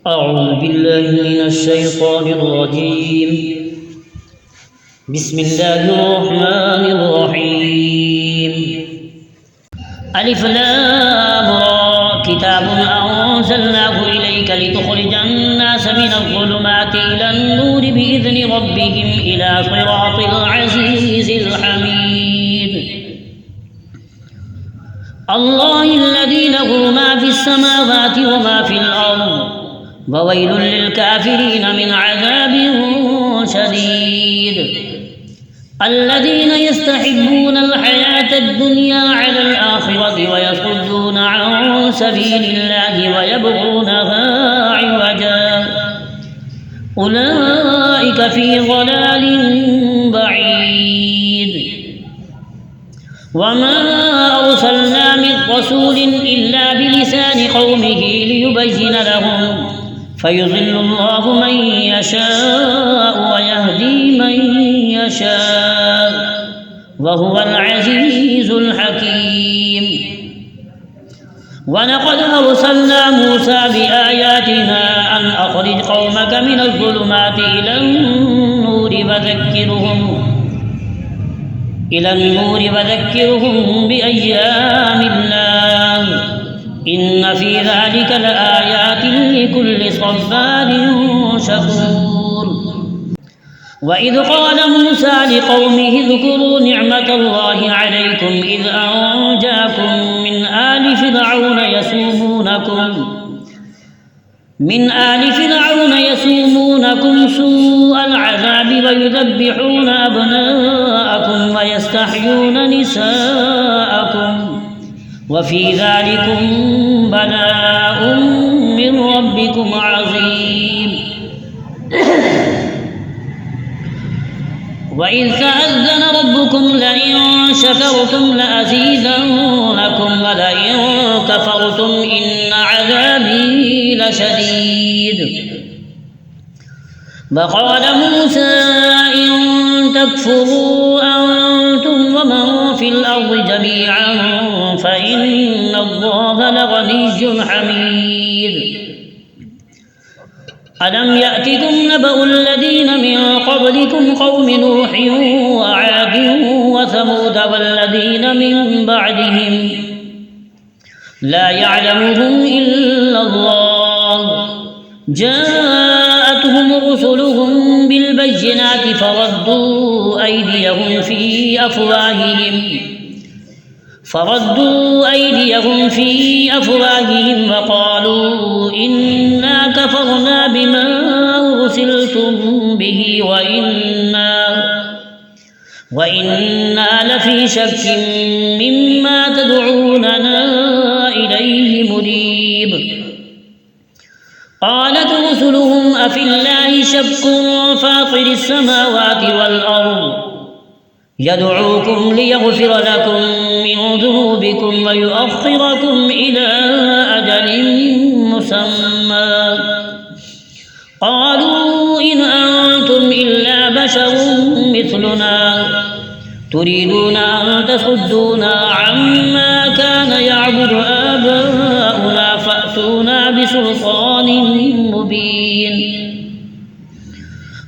أعوذ بالله من الشيطان الرجيم. بسم الله الرحمن الرحيم. ألف لام را كتاب أنزلناه إليك لتخرج الناس من الظلمات إلى النور بإذن ربهم إلى صراط العزيز الحميد. الله الذي له ما في السماوات وما في الأرض وويل للكافرين من عذاب شديد. الذين يستحبون الحياة الدنيا على الآخرة ويصدون عن سبيل الله ويبغونها عوجا أولئك في ضلال بعيد. وما أرسلنا من رسول إلا بلسان قومه ليبين لهم فيضل الله من يشاء ويهدي من يشاء وهو العزيز الحكيم. ولقد أرسلنا موسى بآياتنا أن أخرج قومك من الظلمات إلى النور وذكرهم بأيام الله إن في ذلك لآيات لكل صبار شكور. وإذ قال موسى لقومه اذكروا نعمة الله عليكم إذ أنجاكم من آل فرعون يسومونكم سوء العذاب ويذبحون أبناءكم ويستحيون نساءكم وفي ذلكم بلاء من ربكم عظيم. وإذ تأذن ربكم لئن شكرتم لأزيدنكم ولئن كفرتم إن عذابي لشديد. وقال موسى إن تكفروا أنتم ومن في الأرض جميعا فإن الله لغني حميد. ألم يأتكم نبأ الذين من قبلكم قوم نوح وعاد وثمود والذين من بعدهم لا يعلمهم إلا الله جاءتهم رسلهم بالبينات فردوا أيديهم في أفواههم وقالوا إنا كفرنا بما أرسلتم به وإنا لفي شك مما تدعوننا إليه مريب. قالت رسلهم أفي الله شك فاطر السماوات والأرض يدعوكم ليغفر لكم من ذنوبكم ويؤخركم إلى أجل مسمى قالوا إن أنتم إلا بشر مثلنا تريدون أن تصدونا عما كان يعبد آباؤنا فأتونا بسلطان مبين.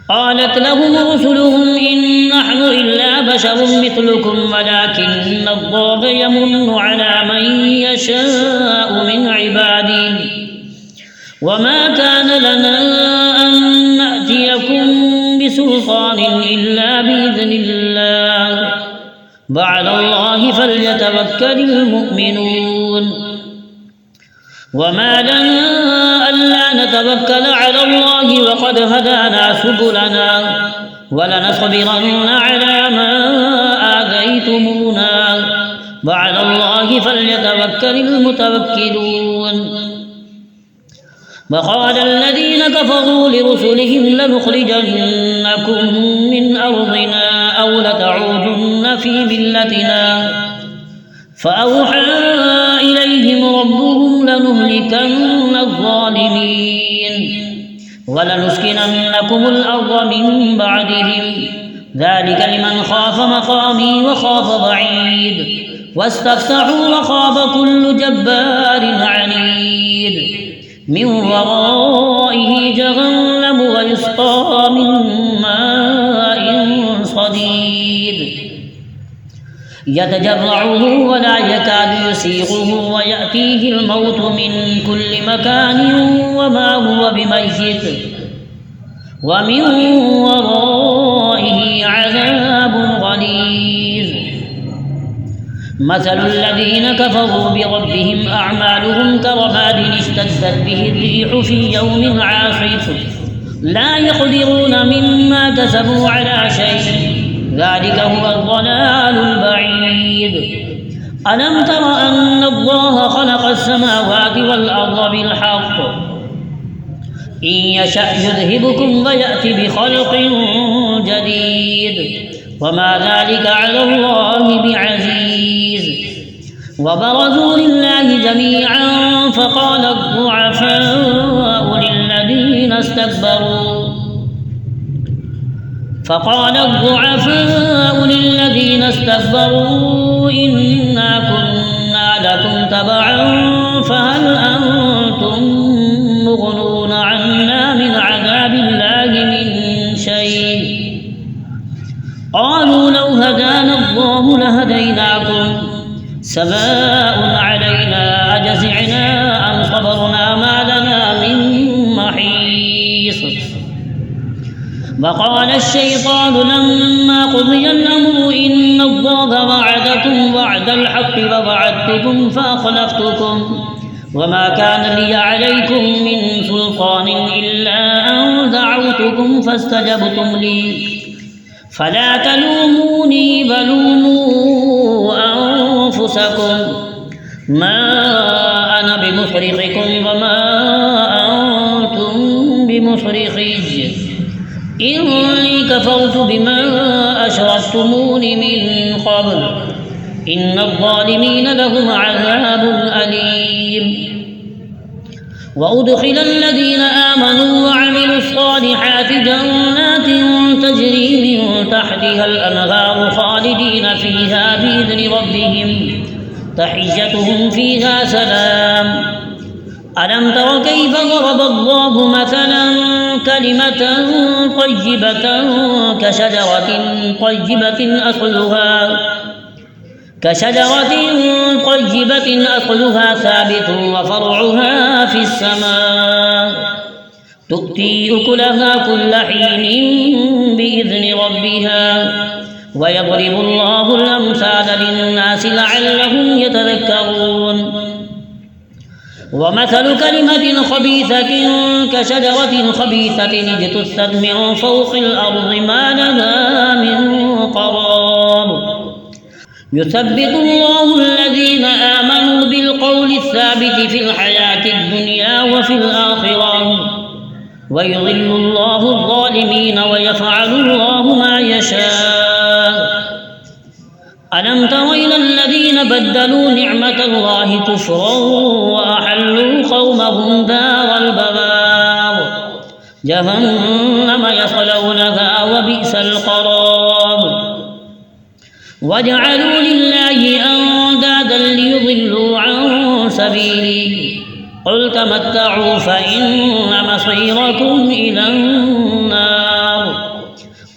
قالت لهم رسلهم إن نحن إلا بشر مثلكم ولكن الله يمن على من يشاء من عباده وما كان لنا أن نأتيكم بسلطان إلا بإذن الله وعلى الله فليتوكل المؤمنون. وما لنا ألا نتوكل على الله وقد هدانا سبلنا ولنصبرن على ما آذيتمونا وعلى الله فليتوكل المتوكلون. وقال الذين كفروا لرسلهم لنخرجنكم من أرضنا أو لتعودن في ملتنا فأوحى إليهم ربهم لنهلكن الظالمين ولنسكننكم الأرض من بعدهم ذلك لمن خاف مقامي وخاف وعيد واستفتحوا وخاب كل جبار عنيد من وراء يتجرعه ولا يكاد يسيغه ويأتيه الموت من كل مكان وما هو بميت ومن ورائه عذاب غليظ مثل الذين كفروا بربهم أعمالهم كرماد اشتدت به الريح في يوم عاصف لا يقدرون مما كسبوا على شيء ذلك هو الضلال البعيد ألم تر أن الله خلق السماوات والأرض بالحق إن يشأ يذهبكم ويأتي بخلق جديد وما ذلك على الله بعزيز وبرزوا لله جميعا فقال الضعفاء للذين استكبروا إنا كنا لكم تبعا فهل أنتم مغنون عنا من عذاب الله من شيء قالوا لو هدانا الله لهديناكم سواء علينا أجزعنا أم صبرنا ما لنا من محيص وقال الشيطان لما قضي الأمر إن الله وعدكم وعد الحق ووعدتكم فأخلفتكم وما كان لي عليكم من سلطان إلا أن دعوتكم فاستجبتم لي فلا تلوموني بلوموا أنفسكم ما أنا بمصرخكم وما أنتم بمصرخي إني كفرت بما أشركتمون من قبل إن الظالمين لهم عذاب أليم وأدخل الذين آمنوا وعملوا الصالحات جنات تجري من تحتها الأنهار خالدين فيها بإذن ربهم تحيتهم فيها سلام ألم تر كيف ضرب الله مثلا كلمة طيبة كشجرة طيبة أصلها ثابت وفرعها في السماء تؤتي أكلها كل حين بإذن ربها ويضرب الله الأمثال للناس لعلهم يتذكرون ومثل كلمة خبيثة كشجرة خبيثة اجتثت من فوق الأرض ما لها من قرار يثبت الله الذين آمنوا بالقول الثابت في الحياة الدنيا وفي الآخرة ويضل الله الظالمين ويفعل الله ما يشاء ألم تر إلى الذين بدلوا نعمة الله كفرا وأحلوا قومهم دار البوار جهنم يصلونها وبئس القرار وجعلوا لله أندادا ليضلوا عن سبيله قل تمتعوا فإن مصيركم إلى النار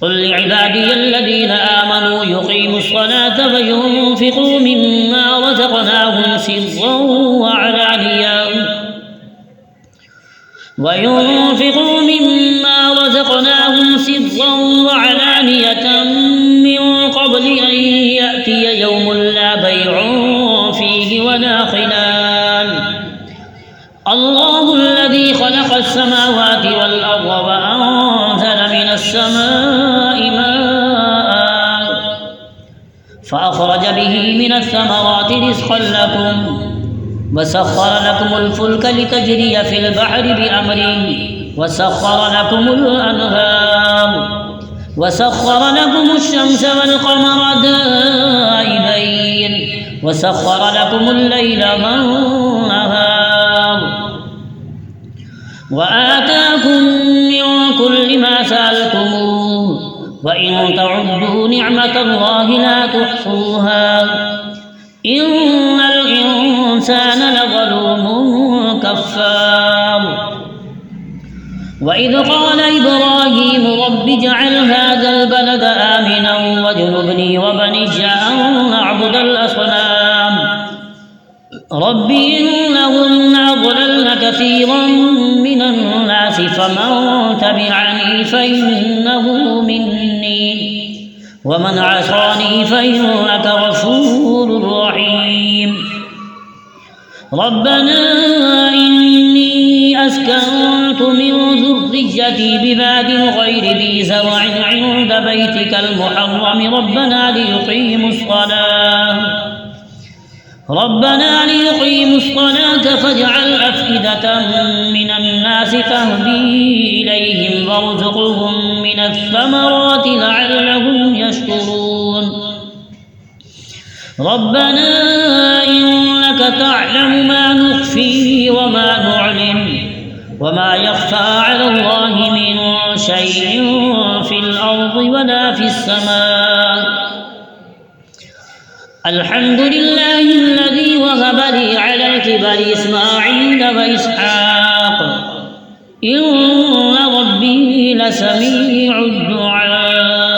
قل لعبادي الذين آمنوا يقيموا الصلاة وينفقوا مما رزقناهم سرا وعلانية من قبل أن يأتي يوم لا بيع فيه ولا خلال الله الذي خلق السماوات والأرض وأنزل من السماء ماء فأخرج به من الثمرات رزقا لكم وسخر لكم الفلك لتجري في البحر بأمره وسخر لكم الأنهار وسخر لكم الشمس والقمر دائبين وسخر لكم الليل والنهار وآتاكم من كل ما سألتموه وإن تعدوا نعمة الله لا تحصوها إن الإنسان لظلوم كفار وإذ قال إبراهيم رب اجعل هذا البلد آمنا واجنبني وبني أن نعبد الأصنام رب إنهن أضللن كثيرا من الناس فمن تبعني فإنه مني ومن عصاني فإنك غفور رحيم ربنا إني أسكنت من ذريتي بباد غير ذي زرع عند بيتك المحرم ربنا ليقيموا الصلاة فاجعل أفئدة من الناس تهدي إليهم وارزقهم من الثمرات لعلهم يشكرون ربنا إنك تعلم ما نخفي وما نعلن وما يخفى على الله من شيء في الأرض ولا في السماء الحمد لله الذي وهب لي على الكبر إسماعيل وإسحاق إن ربي لسميع الدعاء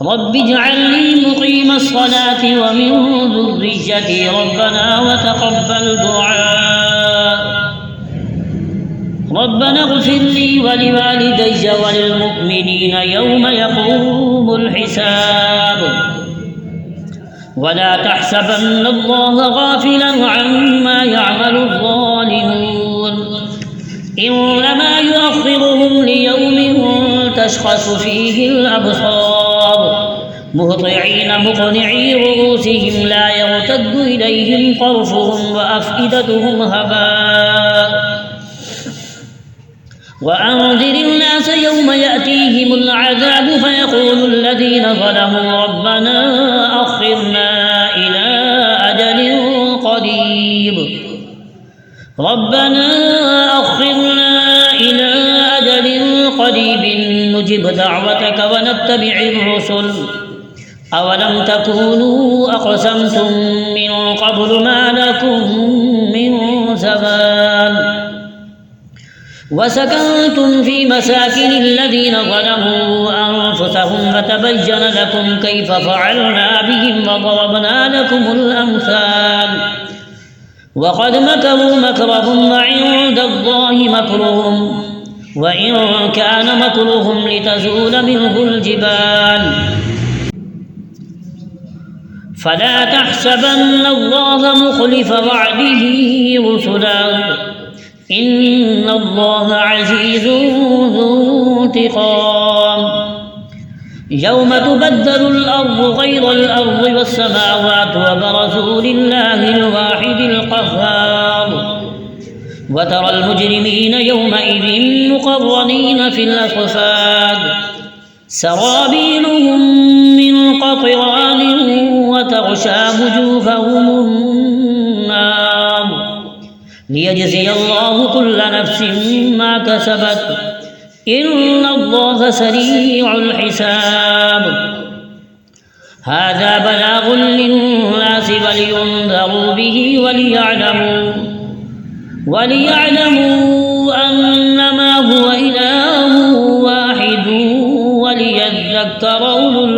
رب اجعلني مقيم الصلاة ومن ذريتي ربنا وتقبل دعاء ربنا اغفر لي ولوالدي وللمؤمنين يوم يقوم الحساب ولا تحسبن الله غافلا عما يعمل الظالمون إنما يؤخرهم ليوم تشخص فيه الأبصار مهطعين مقنعي رؤوسهم لا يرتد إليهم طرفهم وأفئدتهم هواء وأنذر الناس يوم يأتيهم العذاب فيقول الذين ظلموا ربنا أخرنا إلى أجل قريب نجب دعوتك ونتبع الرسل أولم تكونوا أقسمتم من قبل ما لكم من زمان وسكنتم في مساكن الذين ظلموا أنفسهم فتبين لكم كيف فعلنا بهم وضربنا لكم الأمثال وقد مكروا مكرهم وعند الله مكرهم وإن كان مكرهم لتزول منه الجبال فلا تحسبن الله مخلف وعده رسلا إن الله عزيز ذو انتقام يوم تبدل الأرض غير الأرض والسماوات وبرزوا لله الواحد القهار وترى المجرمين يومئذ مقرنين في الأصفاد سرابيلهم من قطران وتغشى وجوههم النار ليجزي الله كل نفس ما كسبت إن الله سريع الحساب هذا بلاغ للناس ولينذروا به وليعلموا أنما هو إله واحد وليذكر أولو